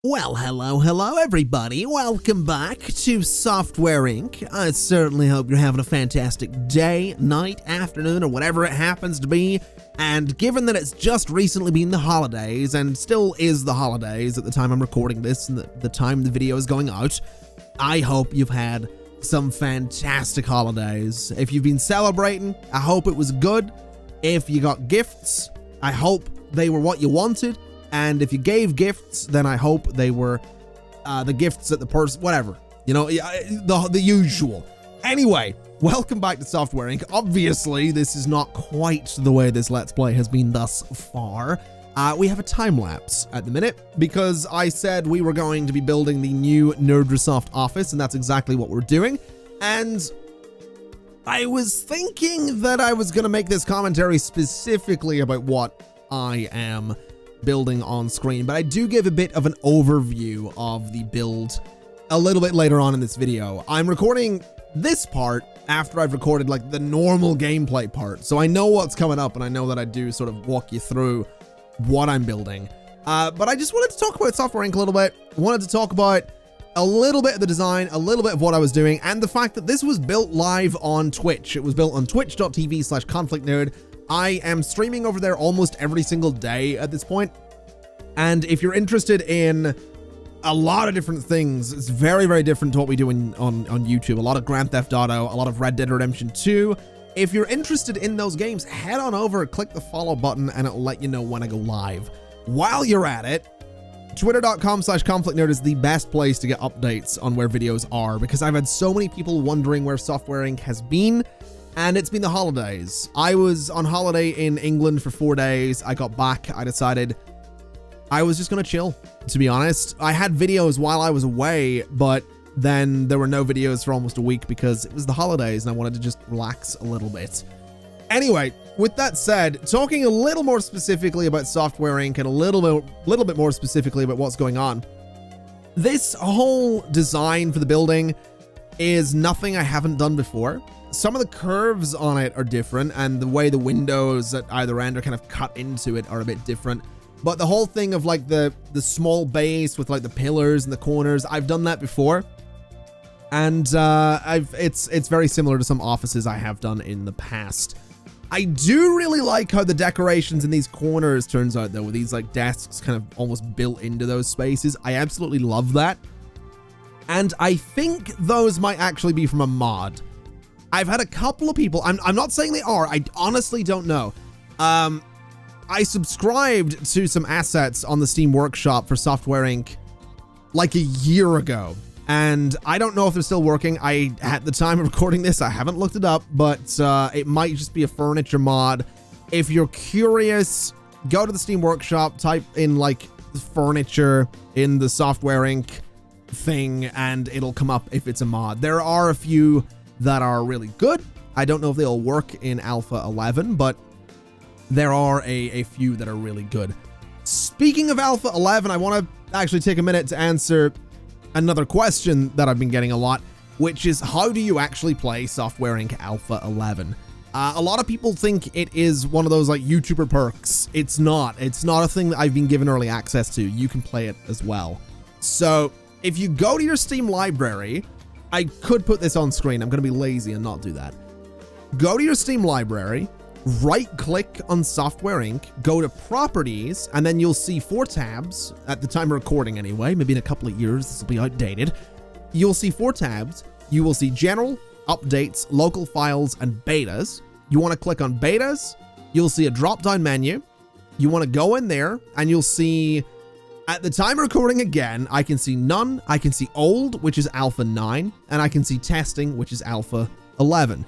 Well, hello everybody. Welcome back to Software Inc. I certainly hope you're having a fantastic day, night, afternoon, or whatever it happens to be. And given that it's just recently been the holidays, and still is the holidays at the time I'm recording this and the time the video is going out, I hope you've had some fantastic holidays. If you've been celebrating, I hope it was good. If you got gifts, I hope they were what you wanted. And if you gave gifts, then I hope they were the gifts that the person, whatever, you know, the usual. Anyway, welcome back to Software Inc. Obviously, this is not quite the way this Let's Play has been thus far. We have a time lapse at the minute because I said we were going to be building the new Nerdrosoft office, and that's exactly what we're doing. And I was thinking that I was going to make this commentary specifically about what I am building on screen, but I do give a bit of an overview of the build a little bit later on in this video. I'm recording this part after I've recorded like the normal gameplay part, so I know what's coming up and I know that I do sort of walk you through what I'm building. But I just wanted to talk about Software Inc. a little bit. Wanted to talk about a little bit of the design, a little bit of what I was doing, and the fact that this was built live on Twitch. It was built on twitch.tv/ConflictNerd. I am streaming over there almost every single day at this point. And if you're interested in a lot of different things, it's very, very different to what we do on YouTube. A lot of Grand Theft Auto, a lot of Red Dead Redemption 2. If you're interested in those games, head on over, click the follow button, and it'll let you know when I go live. While you're at it, twitter.com/ConflictNerd is the best place to get updates on where videos are, because I've had so many people wondering where Software Inc. has been. And it's been the holidays. I was on holiday in England for 4 days. I got back. I decided I was just going to chill, to be honest. I had videos while I was away, but then there were no videos for almost a week because it was the holidays and I wanted to just relax a little bit. Anyway, with that said, talking a little more specifically about Software Inc. and a little bit more specifically about what's going on. This whole design for the building is nothing I haven't done before. Some of the curves on it are different, and the way the windows at either end are kind of cut into it are a bit different. But the whole thing of like the small base with like the pillars and the corners, I've done that before. And it's very similar to some offices I have done in the past. I do really like how the decorations in these corners turns out though, with these like desks kind of almost built into those spaces. I absolutely love that. And I think those might actually be from a mod. I've had a couple of people, I'm not saying they are, I honestly don't know. I subscribed to some assets on the Steam Workshop for Software Inc. like a year ago, and I don't know if they're still working. At the time of recording this, I haven't looked it up, but it might just be a furniture mod. If you're curious, go to the Steam Workshop, type in like furniture in the Software Inc. thing, and it'll come up if it's a mod. There are a few that are really good. I don't know if they'll work in Alpha 11, but there are a few that are really good. Speaking of Alpha 11, I want to actually take a minute to answer another question that I've been getting a lot, which is how do you actually play Software Inc. Alpha 11? A lot of people think it is one of those like YouTuber perks. It's not. It's not a thing that I've been given early access to. You can play it as well. So if you go to your Steam library, I could put this on screen. I'm going to be lazy and not do that. Go to your Steam library, right-click on Software Inc., go to Properties, and then you'll see 4 tabs, at the time of recording anyway. Maybe in a couple of years, this will be outdated. You'll see 4 tabs. You will see General, Updates, Local Files, and Betas. You want to click on Betas. You'll see a drop-down menu. You want to go in there, and you'll see... At the time of recording again, I can see None, I can see Old, which is Alpha 9, and I can see Testing, which is Alpha 11.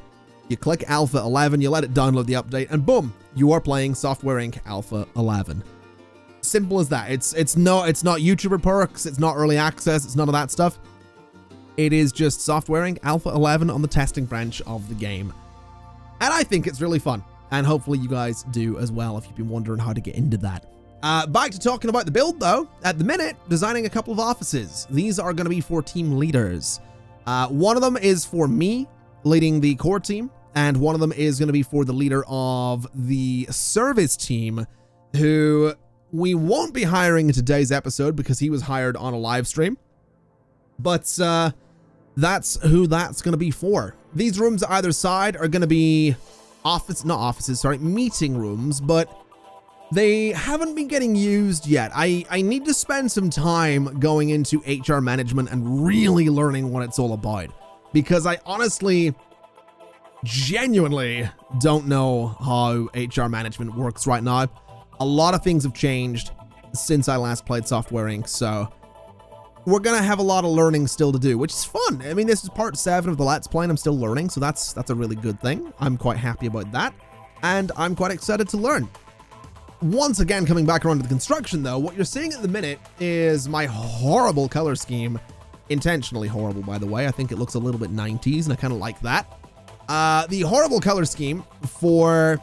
You click Alpha 11, you let it download the update, and boom, you are playing Software Inc. Alpha 11. Simple as that. It's not YouTuber perks, it's not early access, it's none of that stuff. It is just Software Inc. Alpha 11 on the testing branch of the game. And I think it's really fun, and hopefully you guys do as well if you've been wondering how to get into that. Back to talking about the build though. At the minute, designing a couple of offices. These are going to be for team leaders. One of them is for me, leading the core team, and one of them is going to be for the leader of the service team, who we won't be hiring in today's episode because he was hired on a live stream. But that's who that's going to be for. These rooms either side are going to be meeting rooms, but they haven't been getting used yet. I need to spend some time going into HR management and really learning what it's all about, because I honestly, genuinely don't know how HR management works right now. A lot of things have changed since I last played Software Inc., so we're gonna have a lot of learning still to do, which is fun. I mean, this is part 7 of the Let's Play, and I'm still learning, so that's a really good thing. I'm quite happy about that, and I'm quite excited to learn. Once again, coming back around to the construction, though, what you're seeing at the minute is my horrible color scheme. Intentionally horrible, by the way. I think it looks a little bit 90s, and I kind of like that. The horrible color scheme for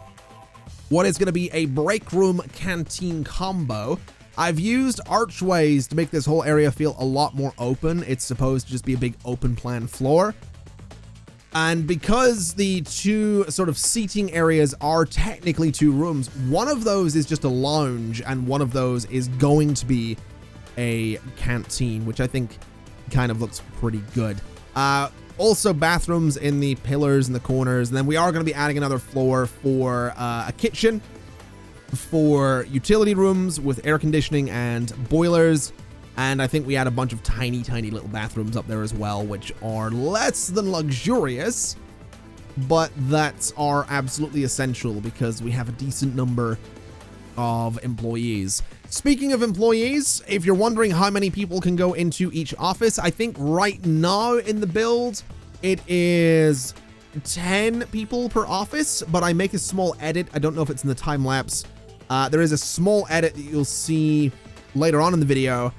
what is going to be a break room canteen combo. I've used archways to make this whole area feel a lot more open. It's supposed to just be a big open plan floor. And because the two sort of seating areas are technically 2 rooms, one of those is just a lounge and one of those is going to be a canteen, which I think kind of looks pretty good. Also bathrooms in the pillars and the corners. And then we are going to be adding another floor for a kitchen, for utility rooms with air conditioning and boilers. And I think we add a bunch of tiny, tiny little bathrooms up there as well, which are less than luxurious, but that are absolutely essential because we have a decent number of employees. Speaking of employees, if you're wondering how many people can go into each office, I think right now in the build, it is 10 people per office, but I make a small edit. I don't know if it's in the time lapse. There is a small edit that you'll see later on in the video,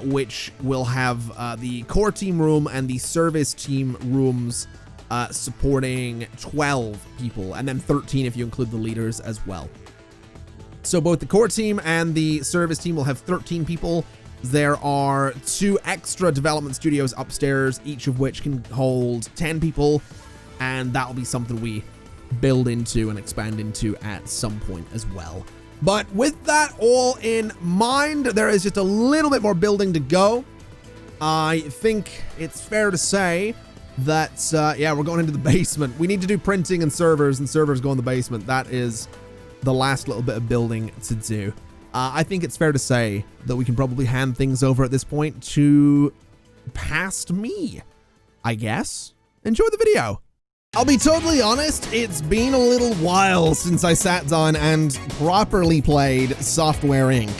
which will have the core team room and the service team rooms supporting 12 people, and then 13 if you include the leaders as well. So both the core team and the service team will have 13 people. There are 2 extra development studios upstairs, each of which can hold 10 people, and that'll be something we build into and expand into at some point as well. But with that all in mind, there is just a little bit more building to go. I think it's fair to say that, yeah, we're going into the basement. We need to do printing and servers go in the basement. That is the last little bit of building to do. I think it's fair to say that we can probably hand things over at this point to past me, I guess. Enjoy the video. I'll be totally honest, it's been a little while since I sat down and properly played Software Inc.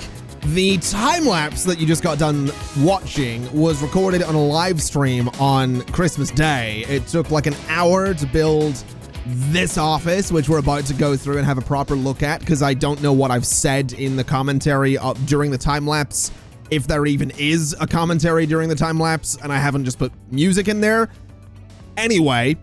The time-lapse that you just got done watching was recorded on a live stream on Christmas Day. It took like an hour to build this office, which we're about to go through and have a proper look at, because I don't know what I've said in the commentary during the time-lapse, if there even is a commentary during the time-lapse, and I haven't just put music in there. Anyway,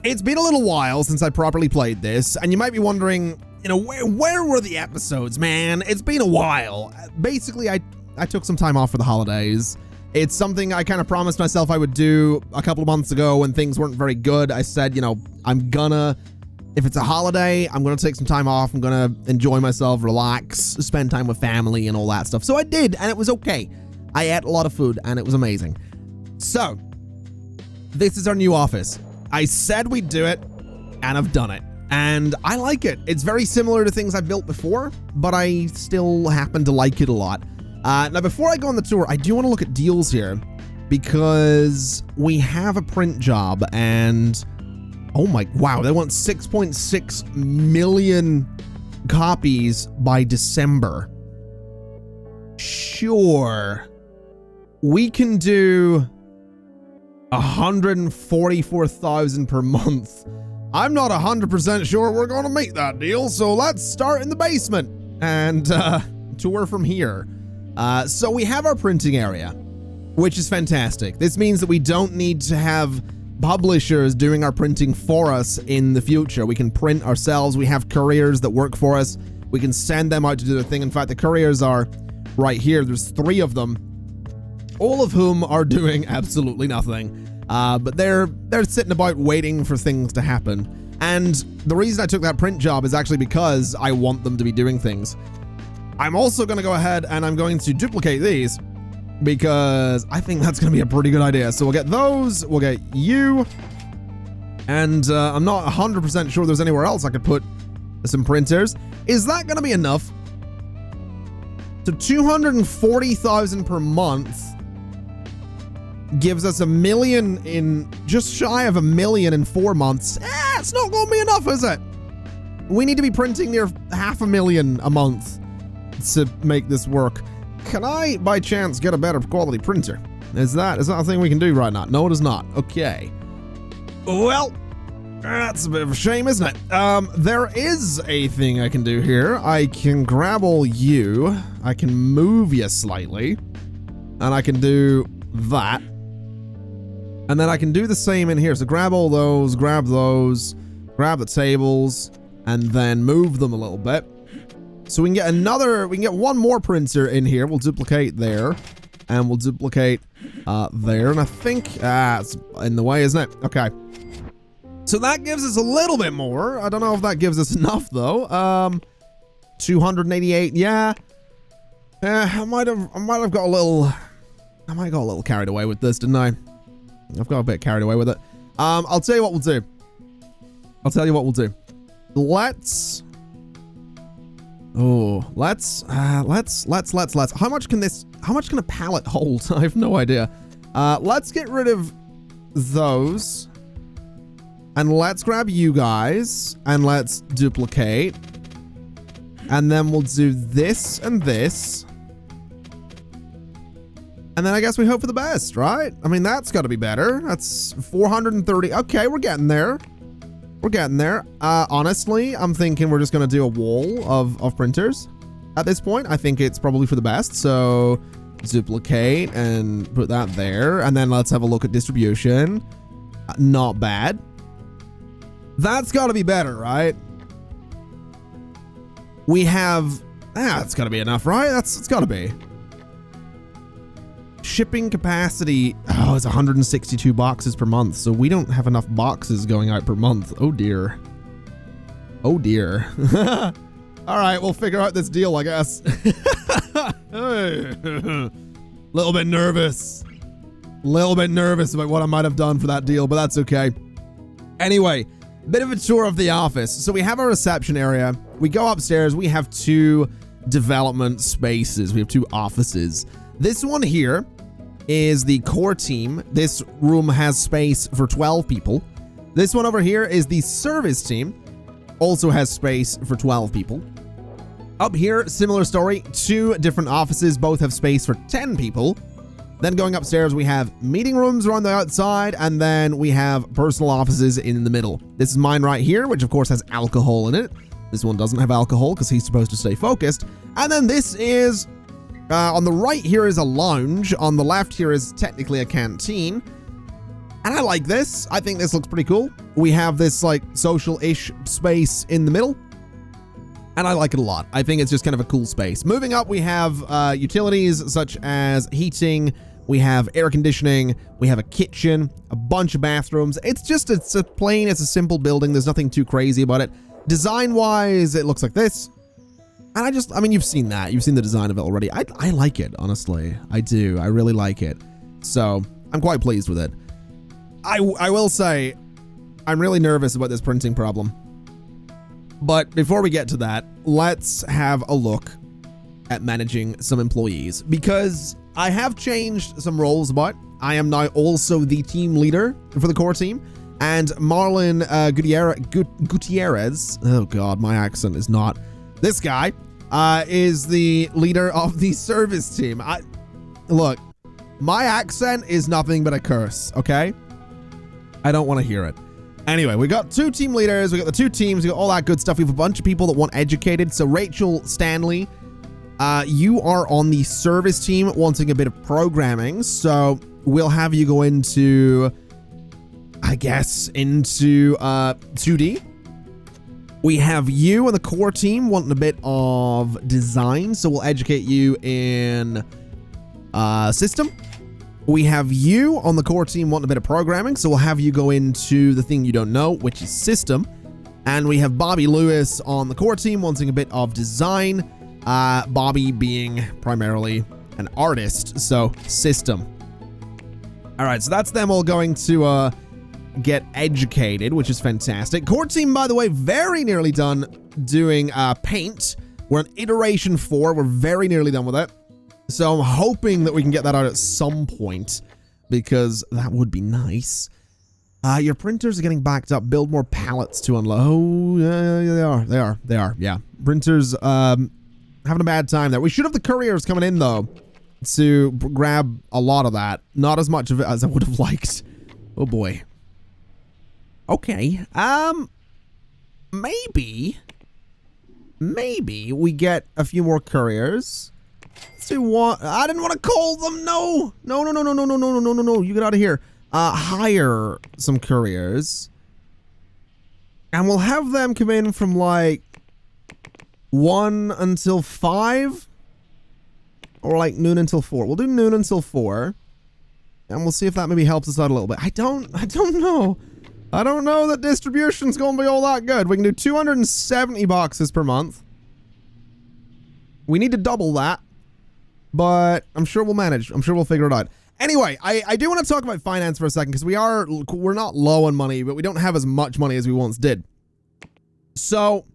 it's been a little while since I properly played this, and you might be wondering, you know, where were the episodes, man? It's been a while. Basically, I took some time off for the holidays. It's something I kind of promised myself I would do a couple of months ago when things weren't very good. I said, you know, if it's a holiday, I'm gonna take some time off. I'm gonna enjoy myself, relax, spend time with family and all that stuff. So I did, and it was okay. I ate a lot of food, and it was amazing. So, this is our new office. I said we'd do it, and I've done it. And I like it. It's very similar to things I've built before, but I still happen to like it a lot. Now, before I go on the tour, I do want to look at deals here, because we have a print job, and oh my, wow, they want 6.6 million copies by December. Sure. We can do 144,000 per month. I'm not 100% sure we're going to make that deal, so let's start in the basement and tour from here. So we have our printing area, which is fantastic. This means that we don't need to have publishers doing our printing for us in the future. We can print ourselves. We have couriers that work for us. We can send them out to do their thing. In fact, the couriers are right here. There's 3 of them, all of whom are doing absolutely nothing. But they're sitting about waiting for things to happen. And the reason I took that print job is actually because I want them to be doing things. I'm also going to go ahead and I'm going to duplicate these because I think that's going to be a pretty good idea. So we'll get those, we'll get you, and I'm not 100% sure there's anywhere else I could put some printers. Is that going to be enough? So 240,000 per month gives us $1 million in, just shy of $1 million in 4 months. It's not going to be enough, is it? We need to be printing near $500,000 a month to make this work. Can I, by chance, get a better quality printer? Is that a thing we can do right now? No, it is not. Okay. Well, that's a bit of a shame, isn't it? There is a thing I can do here. I can grab all you. I can move you slightly. And I can do that. And then I can do the same in here. So grab all those, grab the tables, and then move them a little bit. So we can get one more printer in here. We'll duplicate there, and we'll duplicate there. And I think it's in the way, isn't it? Okay. So that gives us a little bit more. I don't know if that gives us enough though. 288. Yeah. I might have got a little. I might have got a little carried away with this, didn't I? I've got a bit carried away with it. I'll tell you what we'll do. Let's. How much can a pallet hold? I have no idea. Let's get rid of those. And let's grab you guys. And let's duplicate. And then we'll do this and this. And then I guess we hope for the best, right? I mean, that's got to be better. That's 430. Okay, we're getting there. Honestly, I'm thinking we're just going to do a wall of printers at this point. I think it's probably for the best. So duplicate and put that there. And then let's have a look at distribution. Not bad. That's got to be better, right? We have... it's got to be enough, right? It's got to be. Shipping capacity, it's 162 boxes per month, so we don't have enough boxes going out per month. Oh dear. All right, we'll figure out this deal, I guess. Little bit nervous about what I might have done for that deal, but that's okay. Anyway, bit of a tour of the office. So we have our reception area. We go upstairs. We have 2 development spaces. We have 2 offices. This one here is the core team. This room has space for 12 people. This one over here is the service team. Also has space for 12 people. Up here, similar story. 2 different offices. Both have space for 10 people. Then going upstairs, we have meeting rooms around the outside, and then we have personal offices in the middle. This is mine right here, which of course has alcohol in it. This one doesn't have alcohol because he's supposed to stay focused. And then this is, on the right here is a lounge. On the left here is technically a canteen. And I like this. I think this looks pretty cool. We have this like social-ish space in the middle. And I like it a lot. I think it's just kind of a cool space. Moving up, we have utilities such as heating. We have air conditioning. We have a kitchen, a bunch of bathrooms. It's a simple building. There's nothing too crazy about it. Design-wise, it looks like this. And I mean, you've seen that. You've seen the design of it already. I like it, honestly. I do. I really like it. So I'm quite pleased with it. I will say, I'm really nervous about this printing problem. But before we get to that, let's have a look at managing some employees, because I have changed some roles, but I am now also the team leader for the core team. And Marlon Gutierrez, oh God, my accent is not, this guy is the leader of the service team. Look, my accent is nothing but a curse, okay? I don't want to hear it. Anyway, we got 2 team leaders, we got the 2 teams, we got all that good stuff. We have a bunch of people that want educated. So Rachel Stanley, you are on the service team wanting a bit of programming. So we'll have you go into, I guess, into 2D. We have you on the core team wanting a bit of design. So we'll educate you in system. We have you on the core team wanting a bit of programming, so we'll have you go into the thing you don't know, which is system. And we have Bobby Lewis on the core team wanting a bit of design. Bobby being primarily an artist, so system. All right, so that's them all going to get educated, which is fantastic. Core team, by the way, very nearly done doing paint. We're on iteration 4. We're very nearly done with it. So I'm hoping that we can get that out at some point, because that would be nice. Your printers are getting backed up. Build more pallets to unload. Oh, yeah, they are. Yeah, printers having a bad time there. We should have the couriers coming in though to grab a lot of that. Not as much of it as I would have liked. Oh boy. Okay. Maybe we get a few more couriers. Let's do one. I didn't want to call them. No. You get out of here. Hire some couriers. And we'll have them come in from like 1 until 5. Or like noon until 4. We'll do noon until 4. And we'll see if that maybe helps us out a little bit. I don't know. I don't know that distribution's gonna be all that good. We can do 270 boxes per month. We need to double that. But I'm sure we'll manage. I'm sure we'll figure it out. Anyway, I do want to talk about finance for a second, because we're not low on money, but we don't have as much money as we once did. So,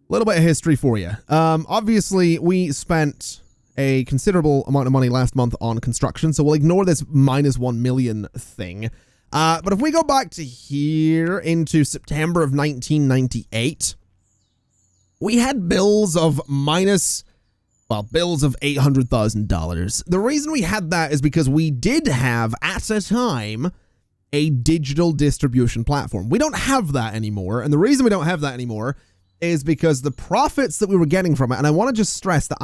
a little bit of history for you. Obviously, we spent a considerable amount of money last month on construction, so we'll ignore this -1 million thing. But if we go back to here into September of 1998, we had bills of bills of $800,000. The reason we had that is because we did have, at a time, a digital distribution platform. We don't have that anymore, and the reason we don't have that anymore is because the profits that we were getting from it, and I want to just stress that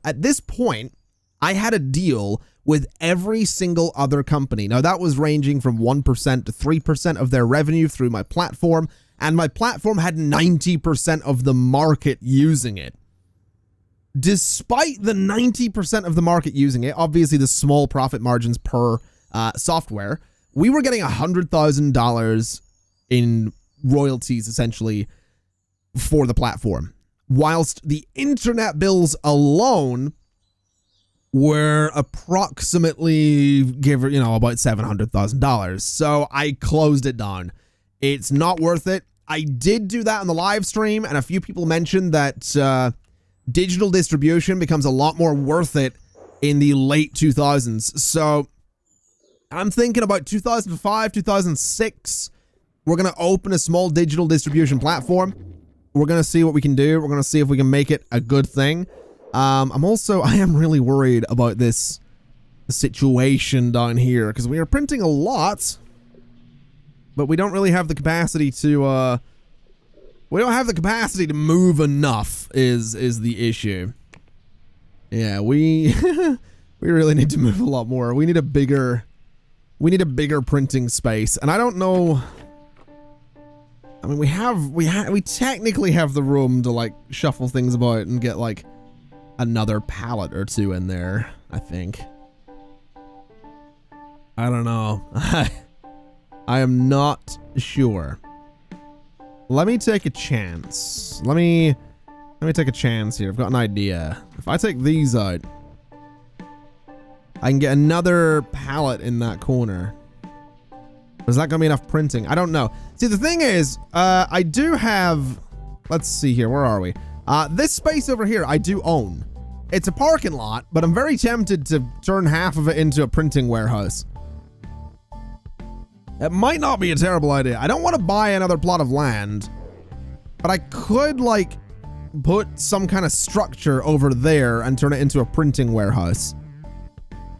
at this point, I had a deal with every single other company. Now, that was ranging from 1% to 3% of their revenue through my platform, and my platform had 90% of the market using it. Despite the 90% of the market using it, obviously the small profit margins per software, we were getting $100,000 in royalties, essentially, for the platform. Whilst the internet bills alone were approximately, about $700,000. So I closed it down. It's not worth it. I did do that on the live stream, and a few people mentioned that digital distribution becomes a lot more worth it in the late 2000s. So I'm thinking about 2005, 2006, we're going to open a small digital distribution platform. We're going to see what we can do. We're going to see if we can make it a good thing. I am really worried about this situation down here, because we are printing a lot, but we don't really have the capacity to, we don't have the capacity to move enough is the issue. Yeah, we we really need to move a lot more. We need a bigger printing space. And I don't know, I mean, we technically have the room to like shuffle things about and get like another pallet or two in there, I think. I don't know. I am not sure. Let me take a chance. Let me take a chance here. I've got an idea. If I take these out, I can get another pallet in that corner. Is that gonna be enough printing? I don't know. See, the thing is, I do have, let's see here, where are we? This space over here, I do own. It's a parking lot, but I'm very tempted to turn half of it into a printing warehouse. It might not be a terrible idea. I don't want to buy another plot of land, but I could like put some kind of structure over there and turn it into a printing warehouse.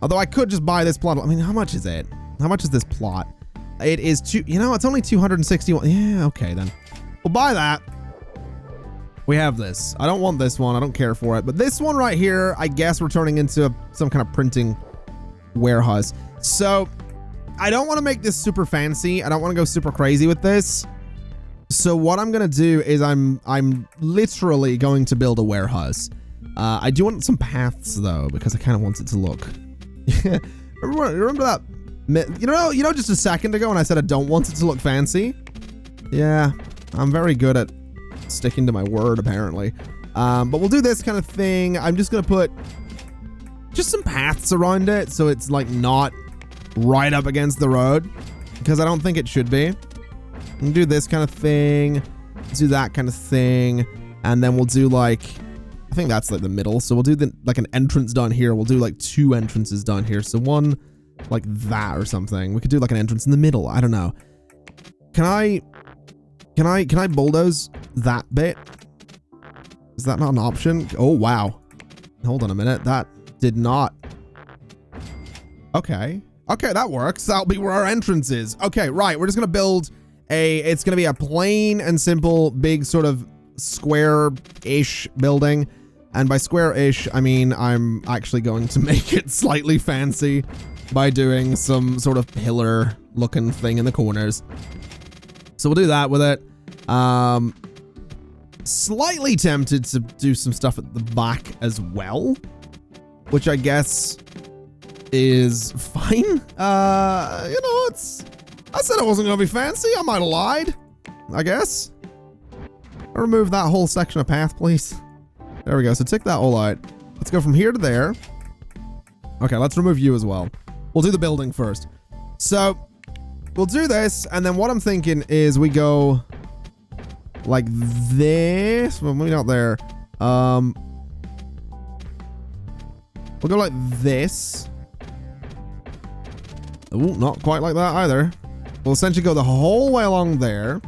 Although I could just buy this plot. I mean, how much is it? How much is this plot? It is it's only 261. Yeah, okay then. We'll buy that. We have this. I don't want this one. I don't care for it. But this one right here, I guess we're turning into some kind of printing warehouse. So I don't want to make this super fancy. I don't want to go super crazy with this. So what I'm going to do is I'm literally going to build a warehouse. I do want some paths though, because I kind of want it to look. Remember that? You know, just a second ago when I said I don't want it to look fancy? Yeah, I'm very good at sticking to my word, apparently. But we'll do this kind of thing. I'm just going to put just some paths around it so it's like not right up against the road, because I don't think it should be. We'll do this kind of thing, do that kind of thing, and then we'll do like, I think that's like the middle. So we'll do like an entrance down here. We'll do like 2 entrances down here. So one like that or something. We could do like an entrance in the middle. I don't know. Can I bulldoze that bit? Is that not an option? Oh, wow. Hold on a minute. That did not. Okay. Okay, that works. That'll be where our entrance is. Okay, right. We're just going to build it's going to be a plain and simple, big sort of square-ish building. And by square-ish, I mean I'm actually going to make it slightly fancy by doing some sort of pillar-looking thing in the corners. So we'll do that with it. Slightly tempted to do some stuff at the back as well, which I guess is fine. You know, I said it wasn't gonna be fancy. I might have lied, I guess. Remove that whole section of path, please. There we go. So take that all out. Let's go from here to there. Okay, let's remove you as well. We'll do the building first. So we'll do this, and then what I'm thinking is we go like this. Well, maybe not there. We'll go like this. Ooh, not quite like that either. We'll essentially go the whole way along there.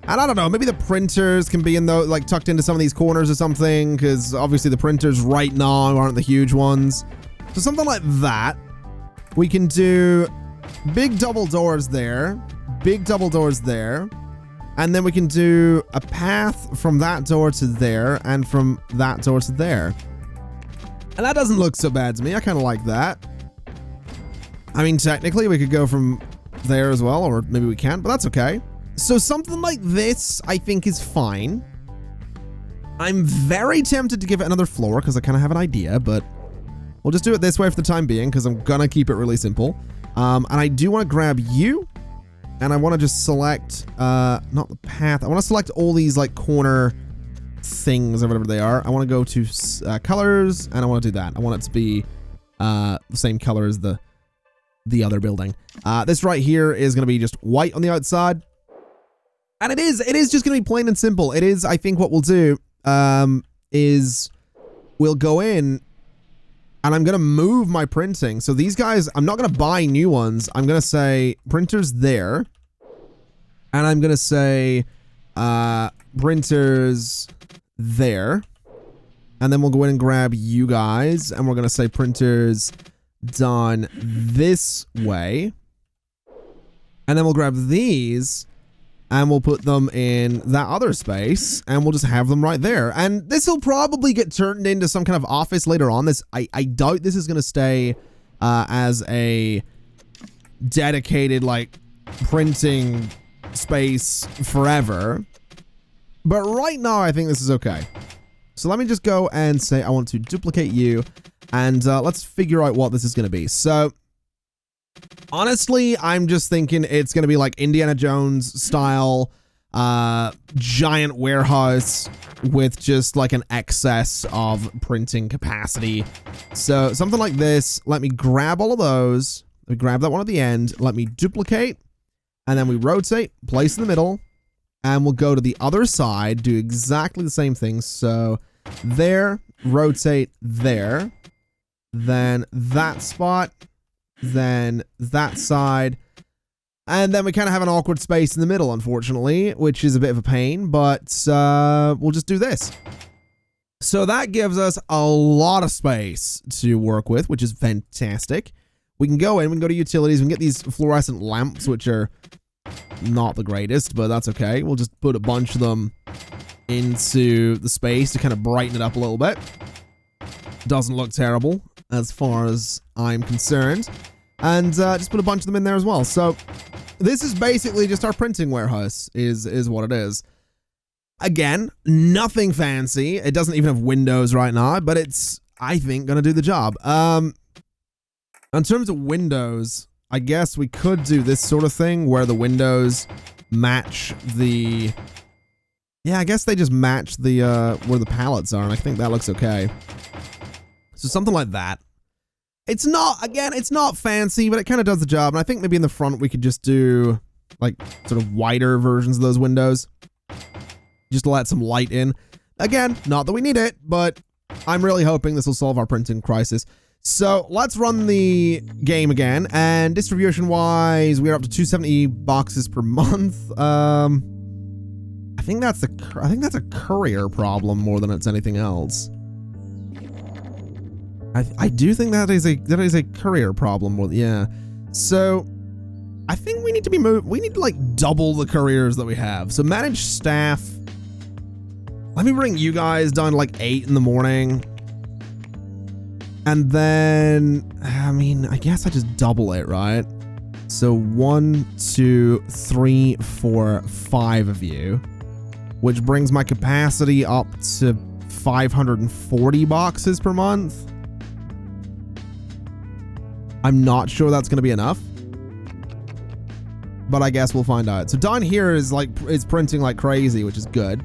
And I don't know, maybe the printers can be in the, like, tucked into some of these corners or something, because obviously the printers right now aren't the huge ones. So something like that. We can do big double doors there, big double doors there, and then we can do a path from that door to there and from that door to there. And that doesn't look so bad to me. I kind of like that. I mean, technically we could go from there as well, or maybe we can't, but that's okay. So something like this, I think, is fine. I'm very tempted to give it another floor because I kind of have an idea, but we'll just do it this way for the time being because I'm going to keep it really simple. And I do want to grab you, and I want to just select, not the path. I want to select all these like corner things or whatever they are. I want to go to colors, and I want to do that. I want it to be the same color as the other building. This right here is going to be just white on the outside. And it is just going to be plain and simple. It is, I think what we'll do is we'll go in and I'm going to move my printing. So these guys, I'm not going to buy new ones. I'm going to say printers there. And I'm going to say printers there. And then we'll go in and grab you guys. And we're going to say printers done this way. And then we'll grab these. And we'll put them in that other space, and we'll just have them right there. And this will probably get turned into some kind of office later on. I doubt this is going to stay as a dedicated, like, printing space forever. But right now, I think this is okay. So let me just go and say I want to duplicate you, and let's figure out what this is going to be. So honestly, I'm just thinking it's going to be like Indiana Jones style, giant warehouse with just like an excess of printing capacity. So something like this. Let me grab all of those. Let me grab that one at the end. Let me duplicate, and then we rotate, place in the middle, and we'll go to the other side, do exactly the same thing. So there, rotate there, then that spot, then that side, and then we kind of have an awkward space in the middle, unfortunately, which is a bit of a pain, but we'll just do this. So that gives us a lot of space to work with, which is fantastic. We can go in, we can go to utilities, we can get these fluorescent lamps, which are not the greatest, but that's okay. We'll just put a bunch of them into the space to kind of brighten it up a little bit. Doesn't look terrible as far as I'm concerned. And just put a bunch of them in there as well. So this is basically just our printing warehouse is what it is. Again, nothing fancy. It doesn't even have windows right now, but it's, I think, going to do the job. In terms of windows, I guess we could do this sort of thing where the windows match the Yeah, I guess they just match the where the pallets are, and I think that looks okay. So something like that. It's not, again, it's not fancy, but it kind of does the job. And I think maybe in the front we could just do like sort of wider versions of those windows. Just to let some light in. Again, not that we need it, but I'm really hoping this will solve our printing crisis. So let's run the game again. And distribution-wise, we're up to 270 boxes per month. I think that's a courier problem more than it's anything else. I do think that is a courier problem more. Yeah. So I think we need to be moved. We need to like double the couriers that we have. So manage staff. Let me bring you guys down to like 8 in the morning. And then, I mean, I guess I just double it, right? So 1, 2, 3, 4, 5 of you, which brings my capacity up to 540 boxes per month. I'm not sure that's going to be enough, but I guess we'll find out. So down here is printing like crazy, which is good.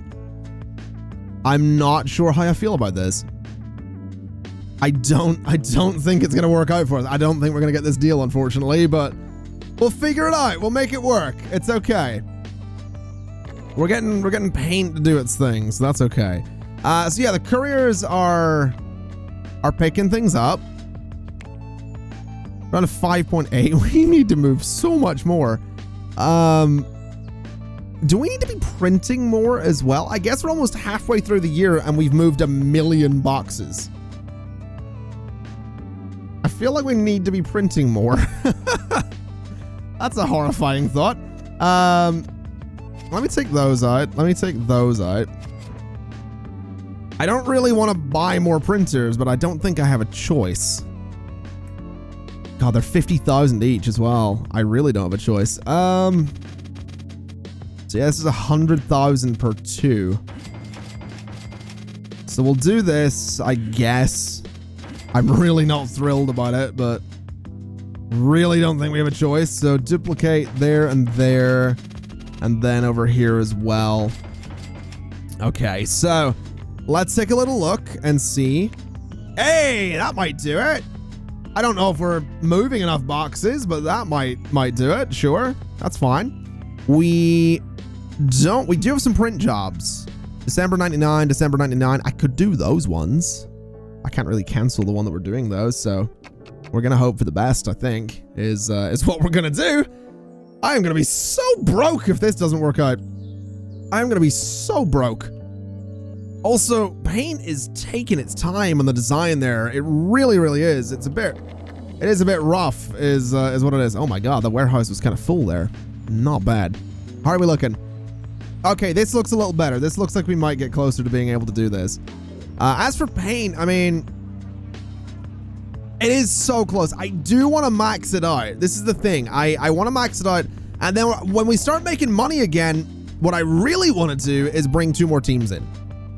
I'm not sure how I feel about this. I don't think it's going to work out for us. I don't think we're going to get this deal, unfortunately, but we'll figure it out. We'll make it work. It's okay. We're getting paint to do its thing, so that's okay. So yeah, the couriers are picking things up. Around a 5.8. We need to move so much more. Do we need to be printing more as well? I guess we're almost halfway through the year and we've moved 1 million boxes. I feel like we need to be printing more. That's a horrifying thought. Let me take those out. I don't really want to buy more printers, but I don't think I have a choice. God, they're 50,000 each as well. I really don't have a choice. So yeah, this is 100,000 per 2. So we'll do this, I guess. I'm really not thrilled about it, but really don't think we have a choice. So duplicate there, and then over here as well. Okay, so let's take a little look and see. Hey, that might do it. I don't know if we're moving enough boxes, but that might do it. Sure, that's fine. We do have some print jobs. December 99, December 99. I could do those ones. I can't really cancel the one that we're doing though, so we're gonna hope for the best. I think is what we're gonna do. I am gonna be so broke if this doesn't work out. I'm gonna be so broke. Also, paint is taking its time on the design there. It really, really is. It is a bit rough, is what it is. Oh my god, the warehouse was kind of full there. Not bad. How are we looking? Okay, this looks a little better. This looks like we might get closer to being able to do this. As for paint, I mean, it is so close. I do want to max it out. This is the thing. I want to max it out, and then when we start making money again, what I really want to do is bring 2 more teams in.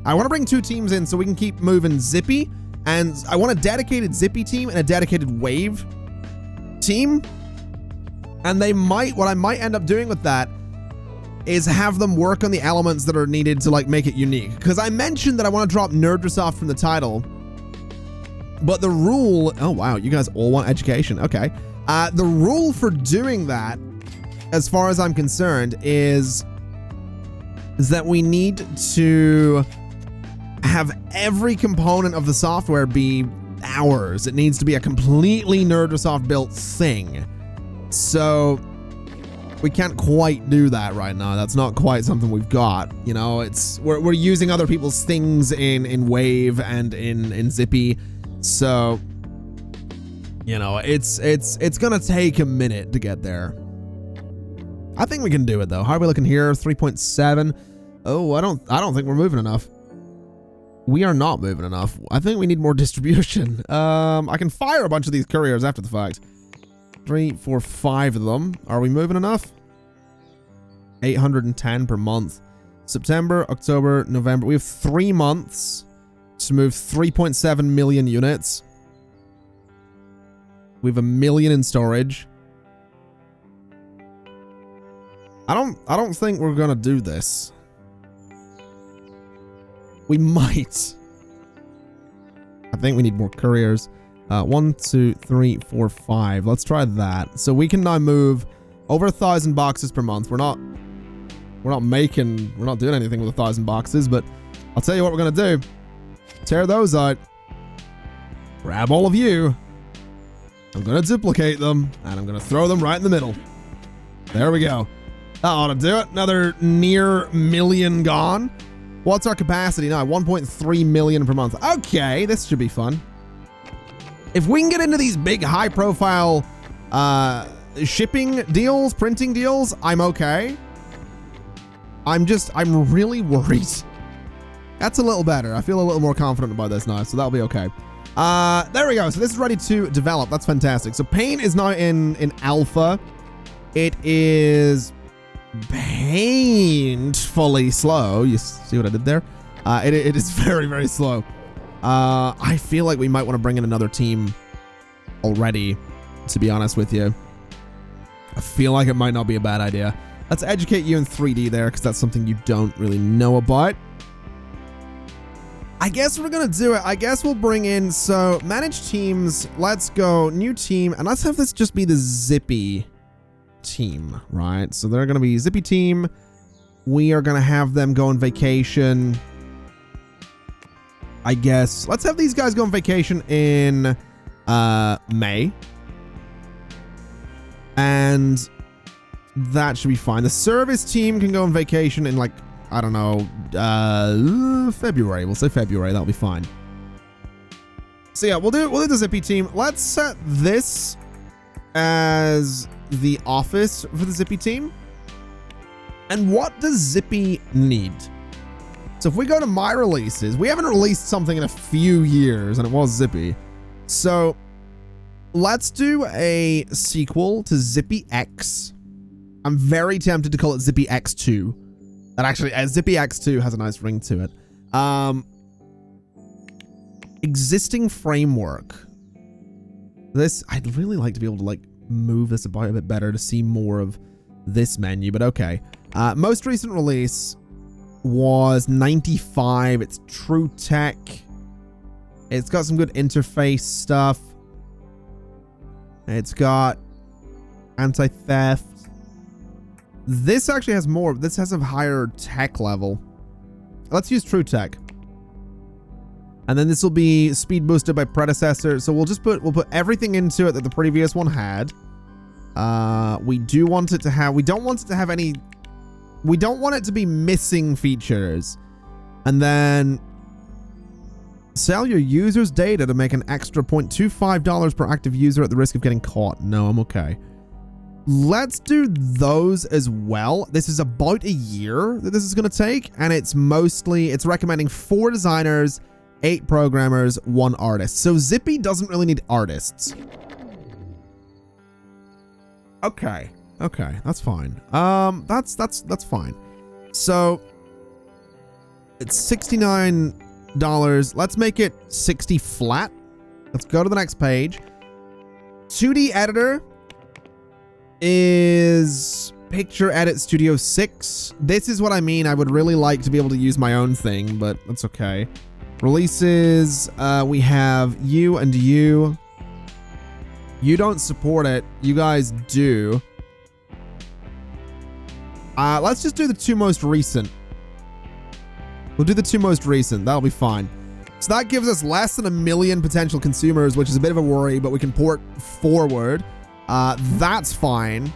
I want to bring 2 teams in so we can keep moving Zippy, and I want a dedicated Zippy team and a dedicated Wave team. And what I might end up doing with that is have them work on the elements that are needed to like make it unique. Because I mentioned that I want to drop Nerdrosoft from the title, but the rule, oh wow, you guys all want education. Okay. The rule for doing that, as far as I'm concerned, is that we need to have every component of the software be ours. It needs to be a completely Nerdrosoft built thing. So we can't quite do that right now. That's not quite something we've got. You know, we're using other people's things in Wave and in Zippy. So, you know, it's gonna take a minute to get there. I think we can do it though. How are we looking here? 3.7. Oh, I don't think we're moving enough. We are not moving enough. I think we need more distribution. I can fire a bunch of these couriers after the fact. 3, 4, 5 of them. Are we moving enough? 810 per month. September, October, November. We have 3 months to move 3.7 million units. We have 1 million in storage. I don't think we're gonna do this. We might. I think we need more couriers. 1, 2, 3, 4, 5. Let's try that. So we can now move over 1,000 boxes per month. We're not doing anything with 1,000 boxes, but I'll tell you what we're gonna do. Tear those out. Grab all of you. I'm gonna duplicate them, and I'm gonna throw them right in the middle. There we go. That ought to do it. Another near million gone. What's our capacity now? 1.3 million per month. Okay, this should be fun. If we can get into these big high-profile shipping deals, printing deals, I'm okay. I'm really worried. That's a little better. I feel a little more confident about this now, so that'll be okay. There we go. So this is ready to develop. That's fantastic. So Paint is now in alpha. It is painfully slow. You see what I did there? It is very, very slow. I feel like we might want to bring in another team already, to be honest with you. I feel like it might not be a bad idea. Let's educate you in 3D there, because that's something you don't really know about. I guess we're going to do it. I guess we'll bring in, so manage teams. Let's go new team, and let's have this just be the Zippy team, right? So they're going to be Zippy team. We are going to have them go on vacation. I guess let's have these guys go on vacation in May, and that should be fine. The service team can go on vacation in, like, I don't know, February. We'll say February. That'll be fine. So yeah, we'll do the Zippy team. Let's set this as the office for the Zippy team. And what does Zippy need? So if we go to my releases, we haven't released something in a few years, and it was Zippy. So let's do a sequel to Zippy X. I'm very tempted to call it Zippy X2. That actually, Zippy X2 has a nice ring to it. Existing framework. This, I'd really like to be able to, like, move this about a bit better to see more of this menu, but okay. Most recent release was 95. It's True Tech. It's got some good interface stuff. It's got anti-theft. This actually has more. This has a higher tech level. Let's use True Tech. And then this will be speed boosted by predecessor. So we'll put everything into it that the previous one had. We don't want it to be missing features. And then sell your user's data to make an extra $0.25 per active user at the risk of getting caught. No, I'm okay. Let's do those as well. This is about a year that this is going to take, and it's recommending 4 designers, 8 programmers, 1 artist. So Zippy doesn't really need artists. Okay, that's fine. That's fine. So it's $69. Let's make it 60 flat. Let's go to the next page. 2D editor is Picture Edit Studio 6. This is what I mean. I would really like to be able to use my own thing, but that's okay. Releases, we have you and you. You don't support it. You guys do. Let's just do the 2 most recent. We'll do the 2 most recent. That'll be fine. So that gives us less than 1 million potential consumers, which is a bit of a worry, but we can port forward. That's fine.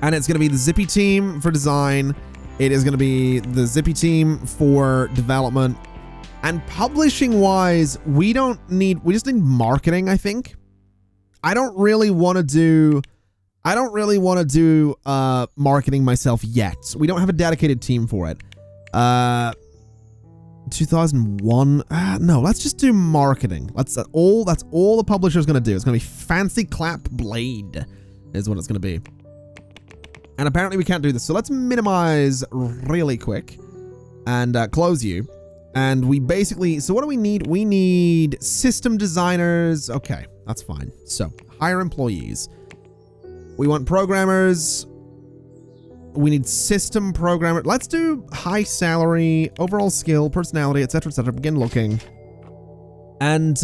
And it's going to be the Zippy team for design. It is going to be the Zippy team for development. And publishing wise, we just need marketing, I think. I don't really want to do marketing myself yet. We don't have a dedicated team for it. 2001. No, let's just do marketing. That's all the publisher's going to do. It's going to be Fancy Clap Blade is what it's going to be. And apparently we can't do this. So let's minimize really quick and close you. And we basically, so what do we need? We need system designers. Okay, that's fine. So hire employees. We want programmers. We need system programmer. Let's do high salary, overall skill, personality, etc., etc. Begin looking. And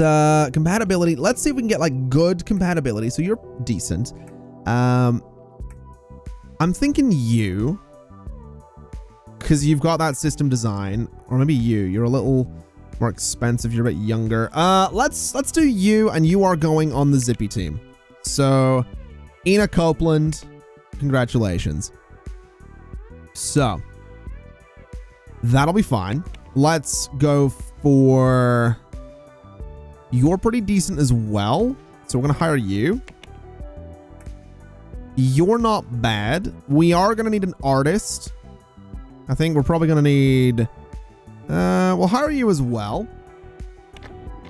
compatibility. Let's see if we can get like good compatibility. So you're decent. I'm thinking you, because you've got that system design, or maybe you're a little more expensive. You're a bit younger. Let's do you, and you are going on the Zippy team. So, Ina Copeland, congratulations. So, that'll be fine. Let's go for, you're pretty decent as well. So we're going to hire you. You're not bad. We are going to need an artist. I think we're probably going to need, we'll hire you as well.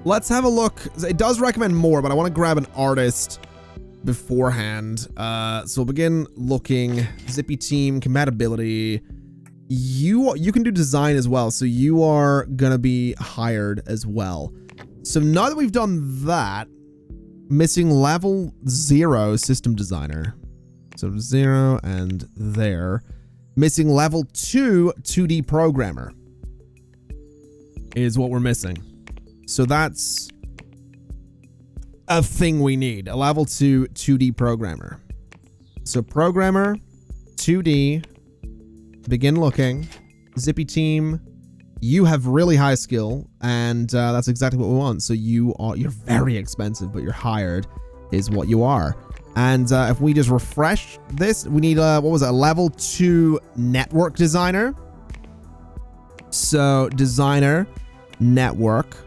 Let's have a look. It does recommend more, but I want to grab an artist beforehand. So we'll begin looking. Zippy team, compatibility. You can do design as well. So you are going to be hired as well. So now that we've done that, missing level 0 system designer. So 0 and there. Missing level 2 2D programmer is what we're missing. So that's a thing we need. A level 2 2D programmer. So programmer, 2D, begin looking. Zippy team, you have really high skill, and that's exactly what we want. So you're very expensive, but you're hired is what you are. And if we just refresh this, we need what was it? A level 2 network designer. So designer, network,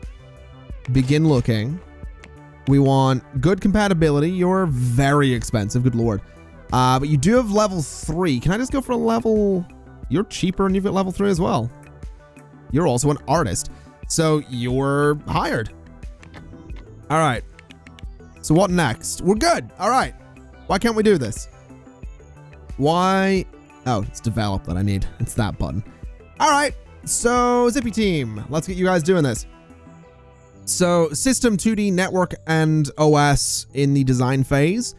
begin looking. We want good compatibility. You're very expensive, good lord. But you do have level 3. Can I just go for a level? You're cheaper and you've got level 3 as well. You're also an artist. So you're hired. All right. So what next? We're good. All right. Why can't we do this? Why? Oh, it's develop that I need. It's that button. All right. So Zippy team, let's get you guys doing this. So system 2D, network, and OS in the design phase.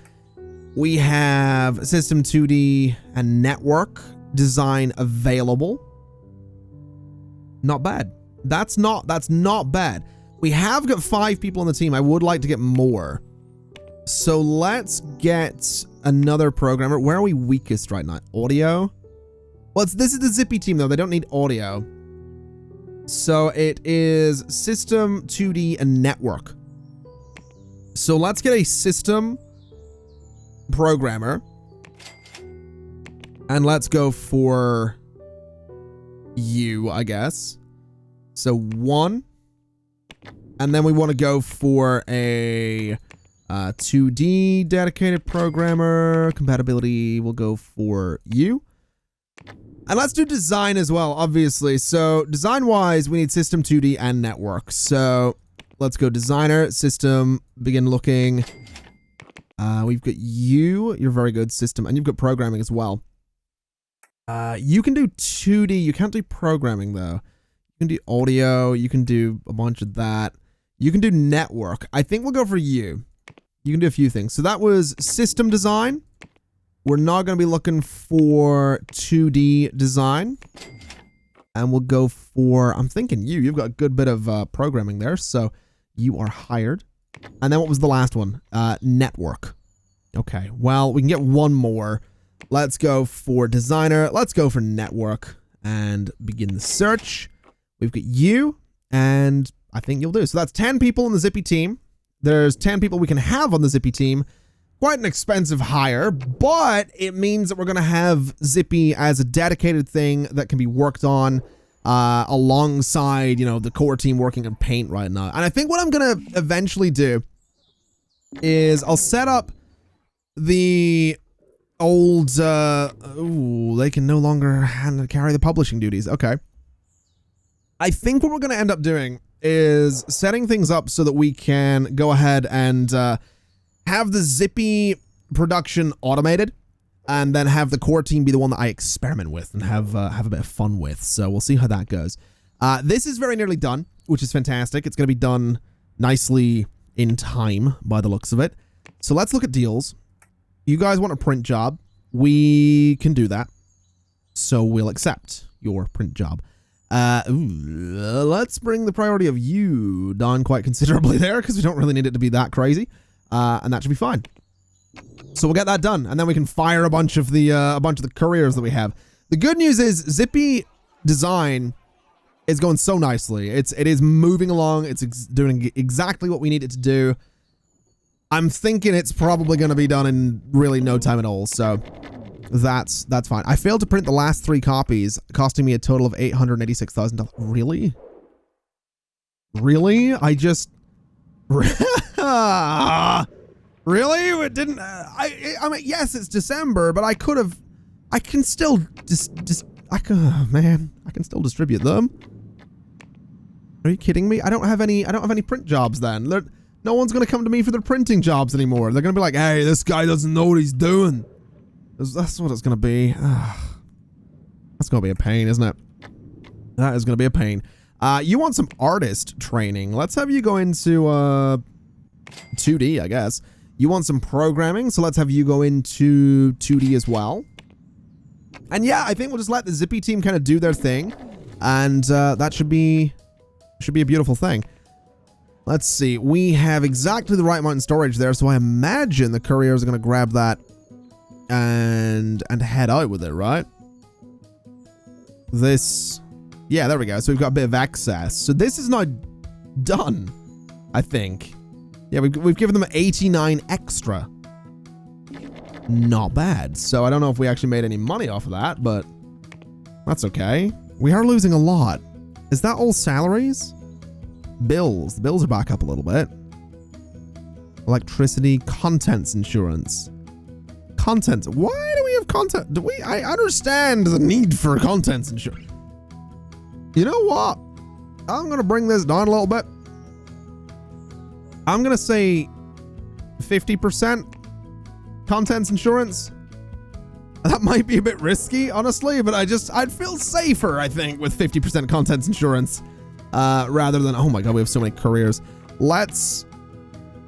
We have system 2D and network design available. Not bad. That's not bad. We have got 5 people on the team. I would like to get more. So let's get another programmer. Where are we weakest right now? Audio? Well, this is the Zippy team though. They don't need audio. So it is system, 2D, and network. So let's get a system programmer. And let's go for you, I guess. So 1. And then we want to go for a 2D dedicated programmer. Compatibility, we'll go for you. And let's do design as well, obviously. So design-wise, we need system, 2D, and network. So let's go designer, system, begin looking. We've got you. You're very good, system. And you've got programming as well. You can do 2D. You can't do programming, though. You can do audio. You can do a bunch of that. You can do network. I think we'll go for you. You can do a few things. So that was system design. We're not going to be looking for 2D design. And we'll go for, I'm thinking you. You've got a good bit of programming there. So you are hired. And then what was the last one? Network. Okay. Well, we can get one more. Let's go for designer. Let's go for network and begin the search. We've got you, and I think you'll do. So that's 10 people in the Zippy team. There's 10 people we can have on the Zippy team. Quite an expensive hire, but it means that we're going to have Zippy as a dedicated thing that can be worked on alongside, you know, the core team working on paint right now. And I think what I'm going to eventually do is I'll set up the old, ooh, they can no longer carry the publishing duties. Okay. I think what we're going to end up doing is setting things up so that we can go ahead and have the Zippy production automated, and then have the core team be the one that I experiment with and have a bit of fun with. So we'll see how that goes. This is very nearly done, which is fantastic. It's going to be done nicely in time by the looks of it. So let's look at deals. You guys want a print job? We can do that. So we'll accept your print job. Let's bring the priority of you down quite considerably there, because we don't really need it to be that crazy. And that should be fine. So we'll get that done, and then we can fire a bunch of the couriers that we have. The good news is Zippy design is going so nicely. It is moving along. It's doing exactly what we need it to do. I'm thinking it's probably going to be done in really no time at all. So that's fine. I failed to print the last 3 copies, costing me a total of $886,000. Really? Really? I just really? It didn't. I mean, yes, it's December, but I can still I can still distribute them. Are you kidding me? I don't have any print jobs then. No one's going to come to me for their printing jobs anymore. They're going to be like, hey, this guy doesn't know what he's doing. That's what it's going to be. That's going to be a pain, isn't it? That is going to be a pain. You want some artist training. Let's have you go into 2D, I guess. You want some programming, so let's have you go into 2D as well. And yeah, I think we'll just let the Zippy team kind of do their thing. And that should be a beautiful thing. Let's see. We have exactly the right amount in storage there, so I imagine the couriers are going to grab that and head out with it, right? Yeah, there we go. So we've got a bit of access. So this is now done, I think. Yeah, we've given them 89 extra. Not bad. So I don't know if we actually made any money off of that, but that's okay. We are losing a lot. Is that all salaries? Bills. The bills are back up a little bit. Electricity, contents insurance. Contents. Why do we have content? I understand the need for contents insurance. You know what? I'm going to bring this down a little bit. I'm going to say 50% contents insurance. That might be a bit risky, honestly, but I'd feel safer, I think, with 50% contents insurance, rather than, oh my God, we have so many careers. Let's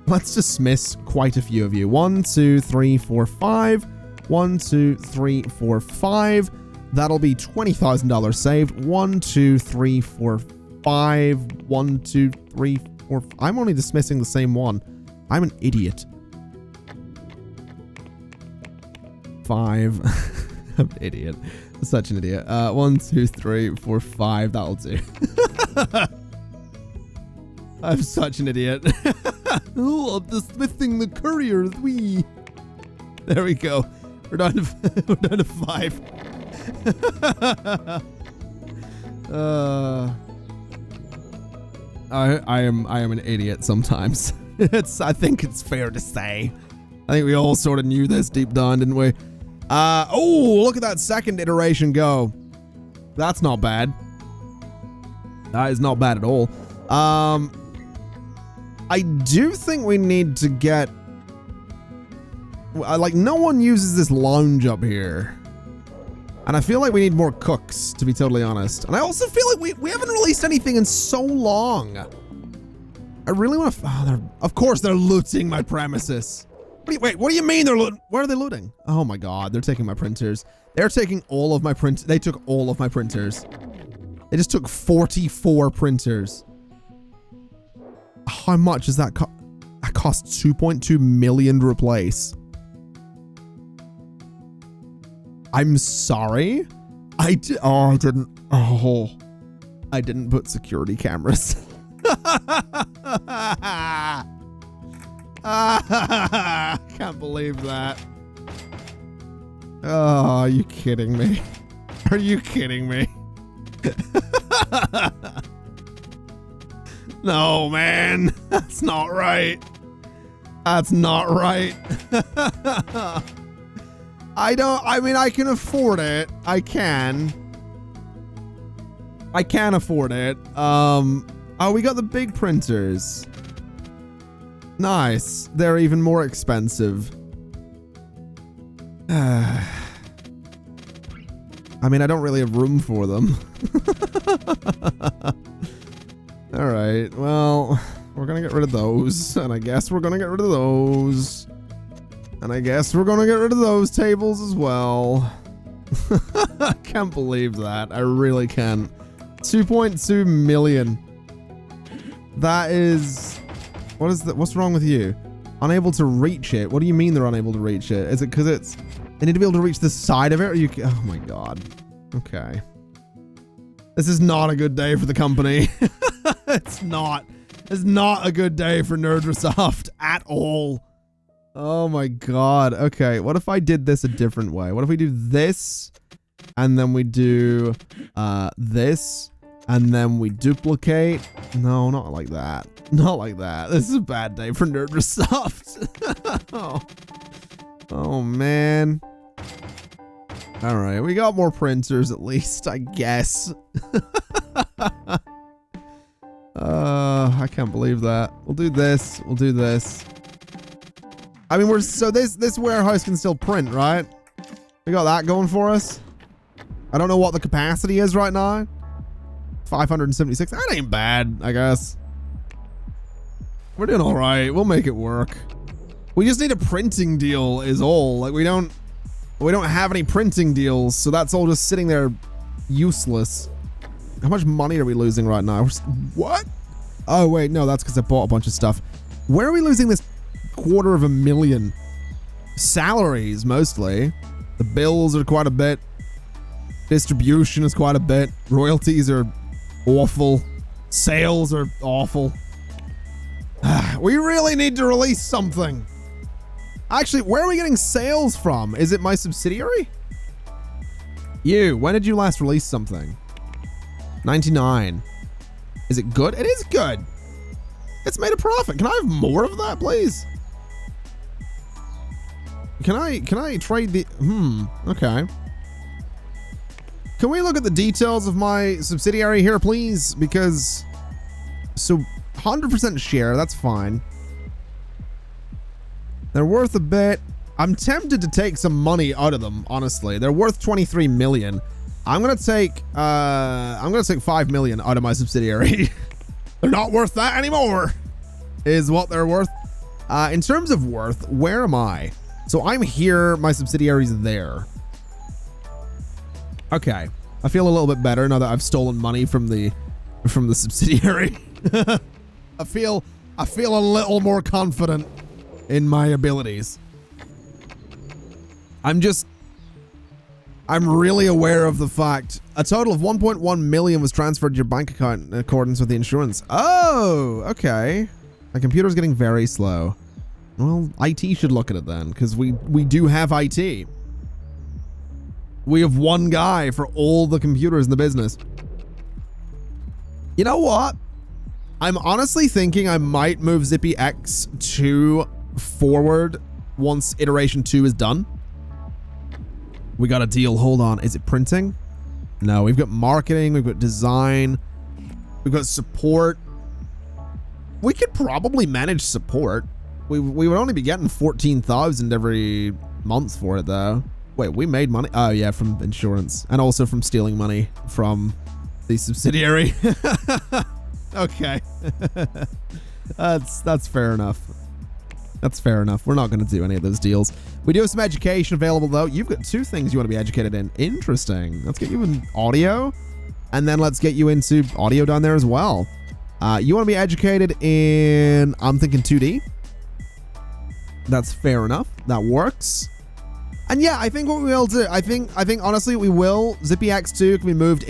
dismiss quite a few of you. 1, 2, 3, 4, 5. 1, 2, 3, 4, 5. That'll be $20,000 saved. 1, 2, 3, 4, 5. 1, 2, 3, 4. I'm only dismissing the same one. I'm an idiot. 5. I'm an idiot. Such an idiot. 1, 2, 3, 4, 5. That'll do. I'm such an idiot. Oh, I'm dismissing the couriers. There we go. We're down to 5. I am an idiot sometimes. I think it's fair to say. I think we all sort of knew this deep down, didn't we? Oh, look at that second iteration go. That's not bad. That is not bad at all. I do think we need to get, like, no one uses this lounge up here. And I feel like we need more cooks, to be totally honest. And I also feel like we haven't released anything in so long. I really want to, of course they're looting my premises. Wait, what do you mean they're looting? Where are they looting? Oh my God, they're taking my printers. They're taking all of my they took all of my printers. They just took 44 printers. How much does that cost? That costs 2.2 million to replace. I'm sorry. I didn't put security cameras. Can't believe that. Oh, are you kidding me? Are you kidding me? No, man. That's not right. That's not right. I mean, I can afford it. I can afford it. Oh, we got the big printers. Nice. They're even more expensive. I mean, I don't really have room for them. All right. Well, we're going to get rid of those. And I guess we're going to get rid of those. And I guess we're going to get rid of those tables as well. I can't believe that. I really can't. 2.2 million. That is... What is that? What's wrong with you? Unable to reach it. What do you mean they're unable to reach it? Is it because it's... They need to be able to reach the side of it? Or you... Oh my god. Okay. This is not a good day for the company. It's not. It's not a good day for Nerdrosoft at all. Oh my god. Okay, what if I did this a different way? What if we do this, and then we do this, and then we duplicate? No, not like that. Not like that. This is a bad day for Nerdrosoft. Oh man. All right, we got more printers at least, I guess. I can't believe that. We'll do this. We'll do this. I mean, so this warehouse can still print, right? We got that going for us. I don't know what the capacity is right now. 576. That ain't bad, I guess. We're doing all right. We'll make it work. We just need a printing deal is all. Like we don't have any printing deals, so that's all just sitting there useless. How much money are we losing right now? What? Oh wait, no, that's because I bought a bunch of stuff. Where are we losing this $250,000? Salaries mostly. The bills are quite a bit. Distribution is quite a bit. Royalties are awful. Sales are awful. We really need to release something. Actually, where are we getting sales from? Is it my subsidiary? You, when did you last release something? 99. Is it good? It is good. It's made a profit. Can I have more of that, please? Can I trade the... Okay. Can we look at the details of my subsidiary here, please? Because... So, 100% share, that's fine. They're worth a bit. I'm tempted to take some money out of them, honestly. They're worth 23 million. I'm gonna take 5 million out of my subsidiary. They're not worth that anymore, is what they're worth. In terms of worth, where am I? So I'm here, my subsidiary's there. Okay, I feel a little bit better now that I've stolen money from the subsidiary. I feel a little more confident in my abilities. I'm really aware of the fact a total of 1.1 million was transferred to your bank account in accordance with the insurance. Oh, okay. My computer's getting very slow. Well, IT should look at it then, because we do have IT. We have one guy for all the computers in the business. You know what? I'm honestly thinking I might move Zippy X2 forward once iteration 2 is done. We got a deal. Hold on. Is it printing? No, we've got marketing. We've got design. We've got support. We could probably manage support. We would only be getting 14,000 every month for it though. Wait, we made money? Oh yeah, from insurance and also from stealing money from the subsidiary. Okay. That's fair enough. That's fair enough. We're not going to do any of those deals. We do have some education available, though. You've got 2 things you want to be educated in. Interesting. Let's get you in audio, and then let's get you into audio down there as well. You want to be educated in, I'm thinking 2D. That's fair enough. That works. And yeah, I think what we will do, I think honestly we will. Zippy X2 can be moved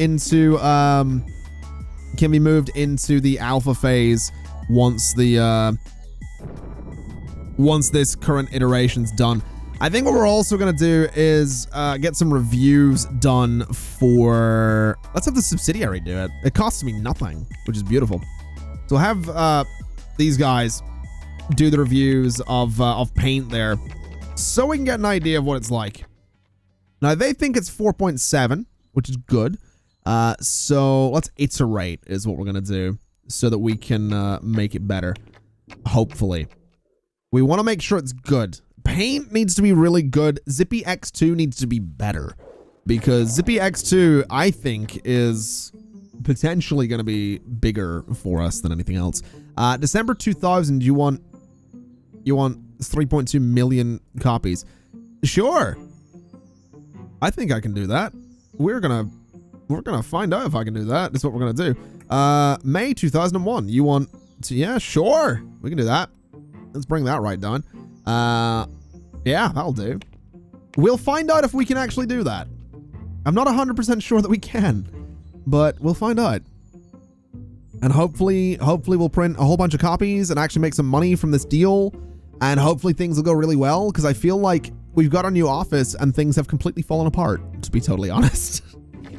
into the alpha phase once this current iteration's done. I think what we're also going to do is get some reviews done for... Let's have the subsidiary do it. It costs me nothing, which is beautiful. So we'll have these guys do the reviews of Paint there, so we can get an idea of what it's like. Now, they think it's 4.7, which is good. So let's iterate is what we're going to do so that we can make it better, hopefully. We want to make sure it's good. Paint needs to be really good. Zippy X2 needs to be better because Zippy X2, I think, is potentially going to be bigger for us than anything else. December 2000, you want 3.2 million copies. Sure. I think I can do that. We're gonna find out if I can do that. That's what we're gonna do. May 2001. You want to? Yeah, sure. We can do that. Let's bring that right down. Yeah, that'll do. We'll find out if we can actually do that. I'm not 100% sure that we can, but we'll find out. And hopefully we'll print a whole bunch of copies and actually make some money from this deal. And hopefully things will go really well, because I feel like we've got our new office and things have completely fallen apart, to be totally honest.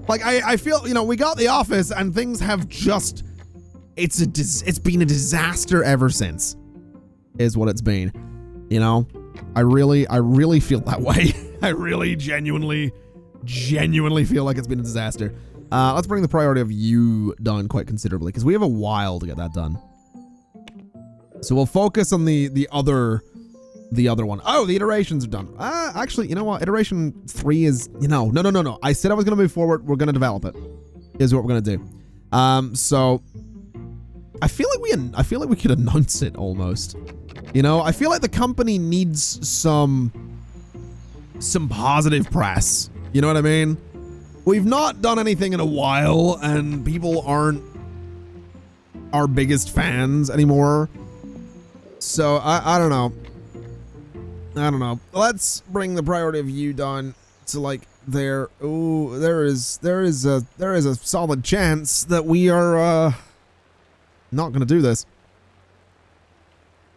Like, I feel, you know, we got the office and things have just, it's been a disaster ever since, is what it's been. You know, I really feel that way. I really genuinely feel like it's been a disaster. Let's bring the priority of you down quite considerably, because we have a while to get that done. So we'll focus on the other one. Oh, the iterations are done. Actually, you know what? Iteration 3 is, you know, no. I said I was going to move forward. We're going to develop it. Is what we're going to do. So I feel like we could announce it almost. You know, I feel like the company needs some positive press. You know what I mean? We've not done anything in a while, and people aren't our biggest fans anymore. So I don't know. I don't know. Let's bring the priority of you down to like there. Oh, there is a solid chance that we are not gonna do this.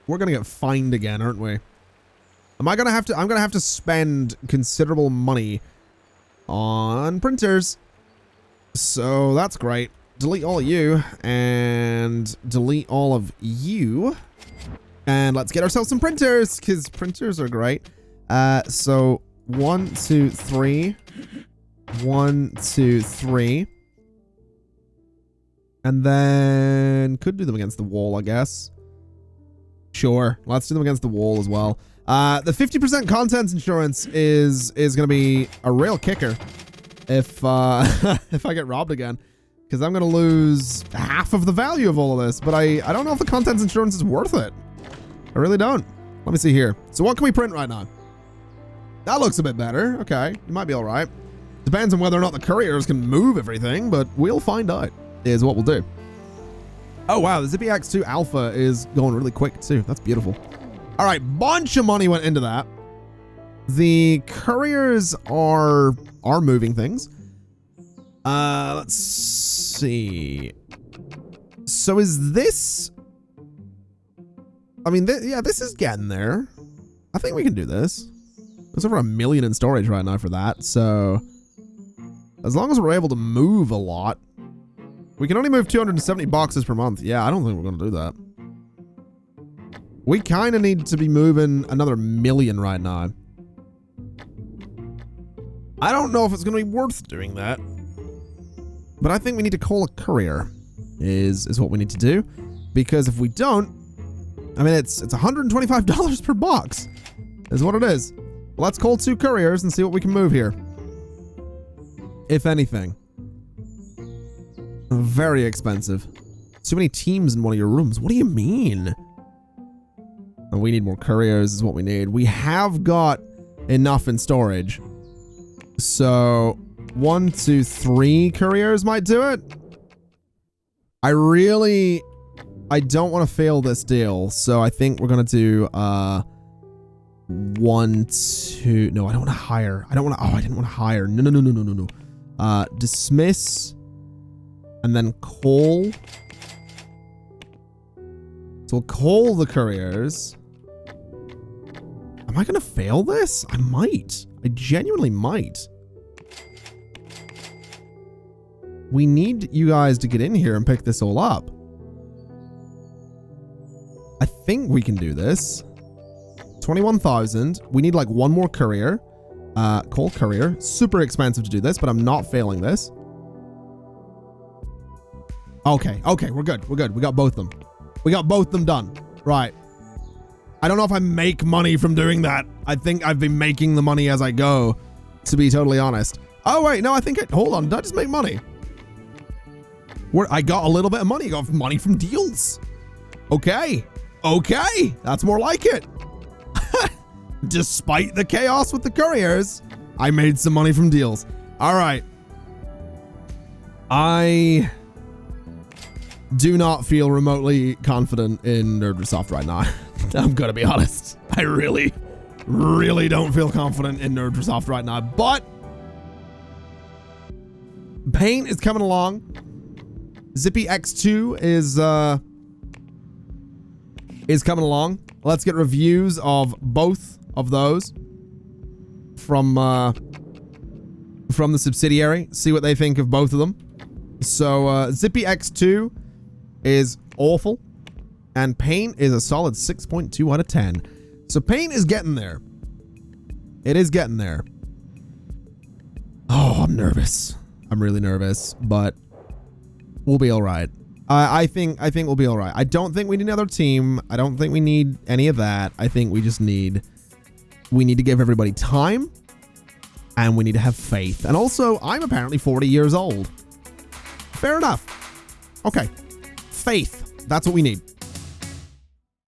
We're gonna get fined again, aren't we? I'm gonna have to spend considerable money on printers. So that's great. Delete all of you and delete all of you. And let's get ourselves some printers, because printers are great. So 1, 2, 3. 1, 2, 3. And then could do them against the wall, I guess. Sure, let's do them against the wall as well. The 50% contents insurance is going to be a real kicker if if I get robbed again, because I'm going to lose half of the value of all of this. But I don't know if the contents insurance is worth it. I really don't. Let me see here. So what can we print right now? That looks a bit better. Okay, you might be all right. Depends on whether or not the couriers can move everything, but we'll find out, is what we'll do. Oh, wow, the Zippy X2 Alpha is going really quick, too. That's beautiful. All right, bunch of money went into that. The couriers are moving things. Let's see. So is this... I mean, yeah, this is getting there. I think we can do this. There's over 1 million in storage right now for that, so... As long as we're able to move a lot. We can only move 270 boxes per month. Yeah, I don't think we're going to do that. We kind of need to be moving another 1 million right now. I don't know if it's going to be worth doing that. But I think we need to call a courier is what we need to do. Because if we don't, I mean, it's $125 per box is what it is. Let's call 2 couriers and see what we can move here. If anything. Very expensive. Too many teams in one of your rooms. What do you mean? And we need more couriers is what we need. We have got enough in storage. So 1, 2, 3 couriers might do it. I don't want to fail this deal. So I think we're going to do 1, 2. No, I don't want to hire. I didn't want to hire. No. Dismiss. And then call. So we'll call the couriers. Am I going to fail this? I might. I genuinely might. We need you guys to get in here and pick this all up. I think we can do this. 21,000. We need like 1 more courier. Call courier. Super expensive to do this, but I'm not failing this. Okay, we're good. We got both of them. We got both of them done. Right. I don't know if I make money from doing that. I think I've been making the money as I go, to be totally honest. Oh, wait, no, hold on. Did I just make money? I got a little bit of money. I got money from deals. Okay. That's more like it. Despite the chaos with the couriers, I made some money from deals. All right. I do not feel remotely confident in Nerdsoft right now. I'm gonna be honest. I really don't feel confident in Nerdsoft right now, but Paint is coming along. Zippy X2 is coming along. Let's get reviews of both of those from the subsidiary. See what they think of both of them. So Zippy X2 is awful, and Paint is a solid 6.2 out of 10. So Paint is getting there. It is getting there. Oh, I'm nervous. I'm really nervous, but we'll be all right. I think we'll be all right. I don't think we need another team. I don't think we need any of that. I think we just need to give everybody time, and we need to have faith. And also, I'm apparently 40 years old. Fair enough. Okay. Faith. That's what we need.